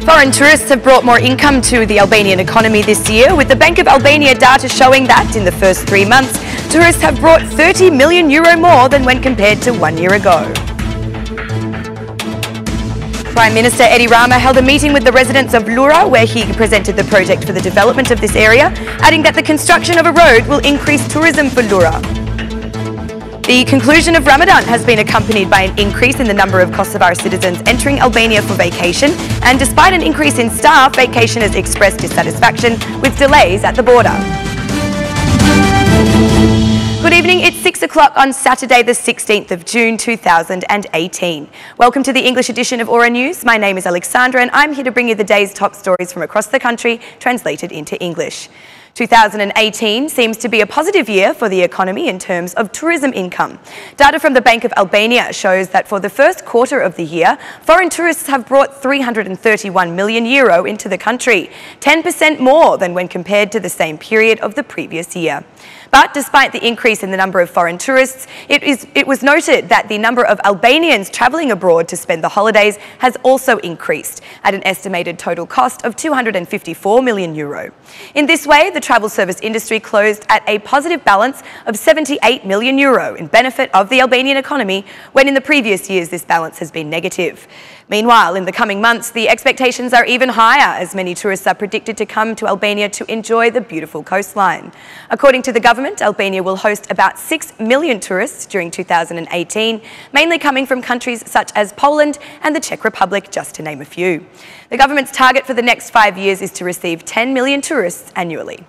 Foreign tourists have brought more income to the Albanian economy this year, with the Bank of Albania data showing that in the first 3 months, tourists have brought €30 million more than when compared to 1 year ago. Prime Minister Rama held a meeting with the residents of Lura, where he presented the project for the development of this area, adding that the construction of a road will increase tourism for Lura. The conclusion of Ramadan has been accompanied by an increase in the number of Kosovar citizens entering Albania for vacation, and despite an increase in staff, vacationers expressed dissatisfaction with delays at the border. Good evening, it's 6 o'clock on Saturday the 16th of June 2018. Welcome to the English edition of Aura News. My name is Alexandra and I'm here to bring you the day's top stories from across the country, translated into English. 2018 seems to be a positive year for the economy in terms of tourism income. Data from the Bank of Albania shows that for the first quarter of the year, foreign tourists have brought €331 million into the country, 10% more than when compared to the same period of the previous year. But despite the increase in the number of foreign tourists, it was noted that the number of Albanians travelling abroad to spend the holidays has also increased at an estimated total cost of €254 million. In this way, the travel service industry closed at a positive balance of €78 million in benefit of the Albanian economy, when in the previous years this balance has been negative. Meanwhile, in the coming months, the expectations are even higher, as many tourists are predicted to come to Albania to enjoy the beautiful coastline. According to the government, Albania will host about 6 million tourists during 2018, mainly coming from countries such as Poland and the Czech Republic, just to name a few. The government's target for the next 5 years is to receive 10 million tourists annually.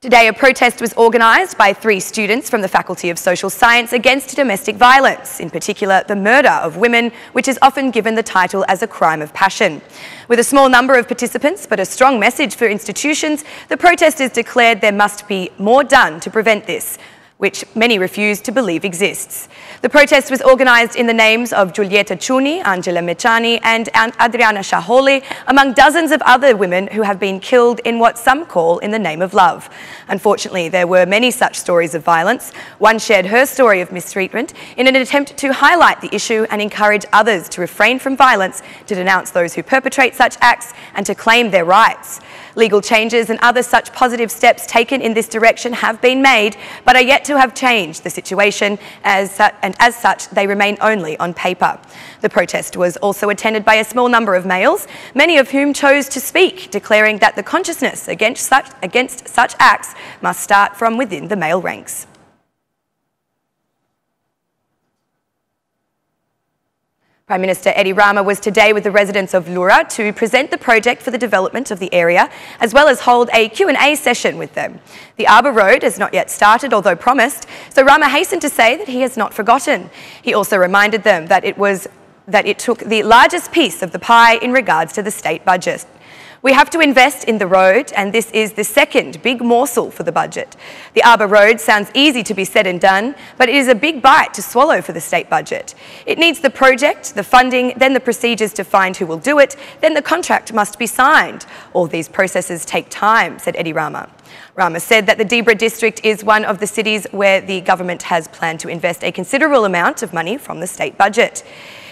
Today, a protest was organised by 3 students from the Faculty of Social Science against domestic violence, in particular the murder of women, which is often given the title as a crime of passion. With a small number of participants but a strong message for institutions, the protesters declared there must be more done to prevent this, which many refuse to believe exists. The protest was organised in the names of Giulietta Ciuni, Angela Mechani and Adriana Shaholi, among dozens of other women who have been killed in what some call in the name of love. Unfortunately, there were many such stories of violence. One shared her story of mistreatment in an attempt to highlight the issue and encourage others to refrain from violence, to denounce those who perpetrate such acts and to claim their rights. Legal changes and other such positive steps taken in this direction have been made, but are yet to have changed the situation, and as such they remain only on paper. The protest was also attended by a small number of males, many of whom chose to speak, declaring that the consciousness against such acts must start from within the male ranks. Prime Minister Rama was today with the residents of Lura to present the project for the development of the area, as well as hold a Q&A session with them. The Arbër Road has not yet started, although promised, so Rama hastened to say that he has not forgotten. He also reminded them that it took the largest piece of the pie in regards to the state budget. We have to invest in the road, and this is the second big morsel for the budget. The Arbër Road sounds easy to be said and done, but it is a big bite to swallow for the state budget. It needs the project, the funding, then the procedures to find who will do it, then the contract must be signed. All these processes take time, said Rama. Rama said that the Dibra district is one of the cities where the government has planned to invest a considerable amount of money from the state budget.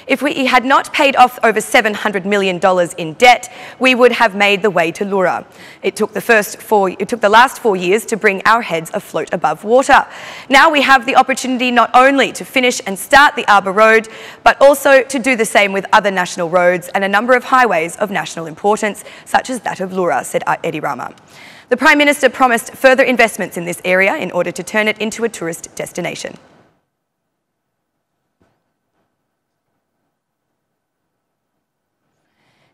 If we had not paid off over $700 million in debt, we would have made the way to Lura. It took the last 4 years to bring our heads afloat above water. Now we have the opportunity not only to finish and start the Arbër Road, but also to do the same with other national roads and a number of highways of national importance, such as that of Lura, said Rama. The Prime Minister promised further investments in this area in order to turn it into a tourist destination.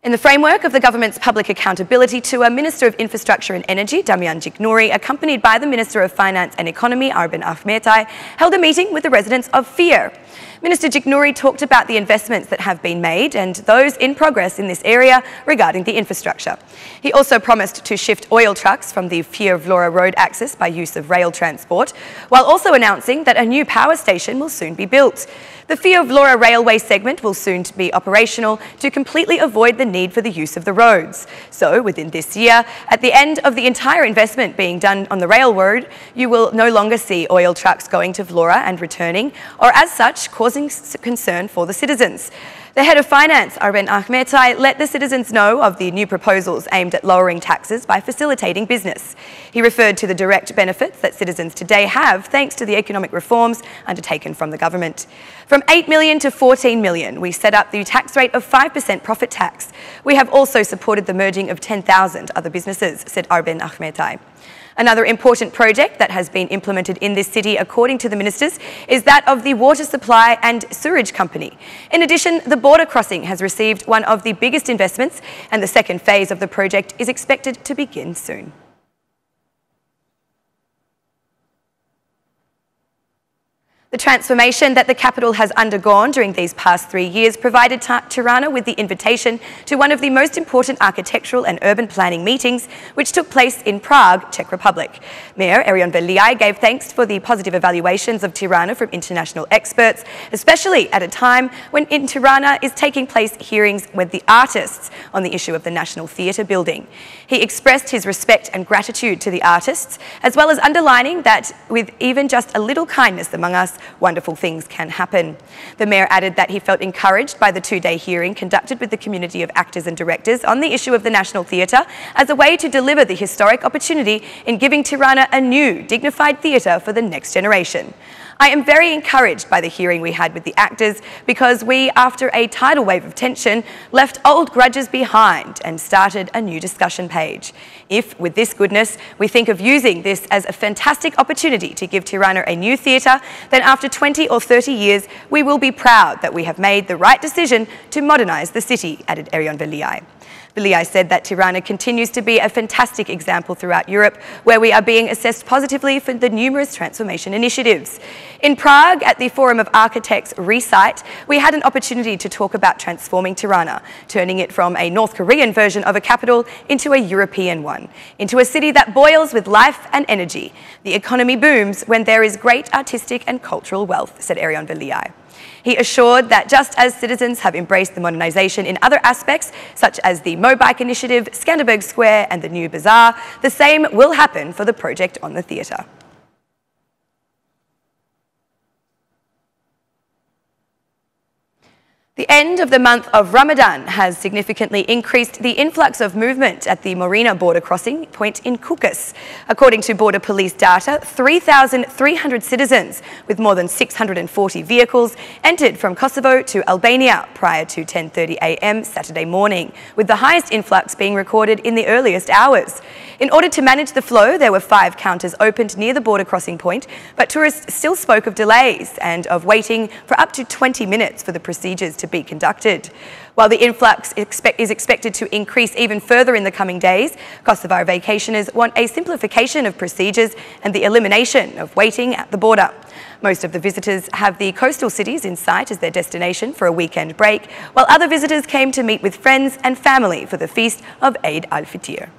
In the framework of the government's public accountability tour, Minister of Infrastructure and Energy, Damian Gjiknouri, accompanied by the Minister of Finance and Economy, Arbër held a meeting with the residents of Fier. Minister Gjiknouri talked about the investments that have been made and those in progress in this area regarding the infrastructure. He also promised to shift oil trucks from the Fier-Vlora road axis by use of rail transport, while also announcing that a new power station will soon be built. The Fier-Vlora railway segment will soon be operational to completely avoid the need for the use of the roads. So, within this year, at the end of the entire investment being done on the railroad, you will no longer see oil trucks going to Vlora and returning, or as such, clash, causing concern for the citizens. The head of finance, Arbër let the citizens know of the new proposals aimed at lowering taxes by facilitating business. He referred to the direct benefits that citizens today have thanks to the economic reforms undertaken from the government. From 8 million to 14 million, we set up the tax rate of 5% profit tax. We have also supported the merging of 10,000 other businesses, said Arbër. Another important project that has been implemented in this city, according to the ministers, is that of the Water Supply and Sewerage Company. In addition, the border crossing has received one of the biggest investments, and the second phase of the project is expected to begin soon. The transformation that the capital has undergone during these past 3 years provided Tirana with the invitation to one of the most important architectural and urban planning meetings, which took place in Prague, Czech Republic. Mayor Arion Veliaj gave thanks for the positive evaluations of Tirana from international experts, especially at a time when in Tirana is taking place hearings with the artists on the issue of the National Theatre building. He expressed his respect and gratitude to the artists, as well as underlining that with even just a little kindness among us, wonderful things can happen. The mayor added that he felt encouraged by the two-day hearing conducted with the community of actors and directors on the issue of the National Theatre as a way to deliver the historic opportunity in giving Tirana a new, dignified theatre for the next generation. I am very encouraged by the hearing we had with the actors because we, after a tidal wave of tension, left old grudges behind and started a new discussion page. If, with this goodness, we think of using this as a fantastic opportunity to give Tirana a new theatre, then after 20 or 30 years, we will be proud that we have made the right decision to modernise the city, added Arion Veliaj. Veliaj said that Tirana continues to be a fantastic example throughout Europe, where we are being assessed positively for the numerous transformation initiatives. In Prague, at the Forum of Architects Recite, we had an opportunity to talk about transforming Tirana, turning it from a North Korean version of a capital into a European one, into a city that boils with life and energy. The economy booms when there is great artistic and cultural wealth, said Arion Veliaj. He assured that just as citizens have embraced the modernisation in other aspects, such as the Mobike initiative, Skanderberg Square and the new bazaar, the same will happen for the project on the theatre. The end of the month of Ramadan has significantly increased the influx of movement at the Marina border crossing point in Kukas. According to border police data, 3,300 citizens with more than 640 vehicles entered from Kosovo to Albania prior to 10:30 a.m. Saturday morning, with the highest influx being recorded in the earliest hours. In order to manage the flow, there were 5 counters opened near the border crossing point, but tourists still spoke of delays and of waiting for up to 20 minutes for the procedures to be conducted. While the influx is expected to increase even further in the coming days, Kosovar vacationers want a simplification of procedures and the elimination of waiting at the border. Most of the visitors have the coastal cities in sight as their destination for a weekend break, while other visitors came to meet with friends and family for the feast of Eid al-Fitr.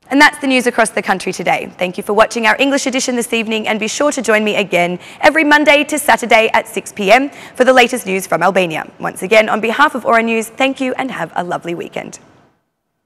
And that's the news across the country today. Thank you for watching our English edition this evening, and be sure to join me again every Monday to Saturday at 6 p.m. for the latest news from Albania. Once again, on behalf of Aura News, thank you and have a lovely weekend.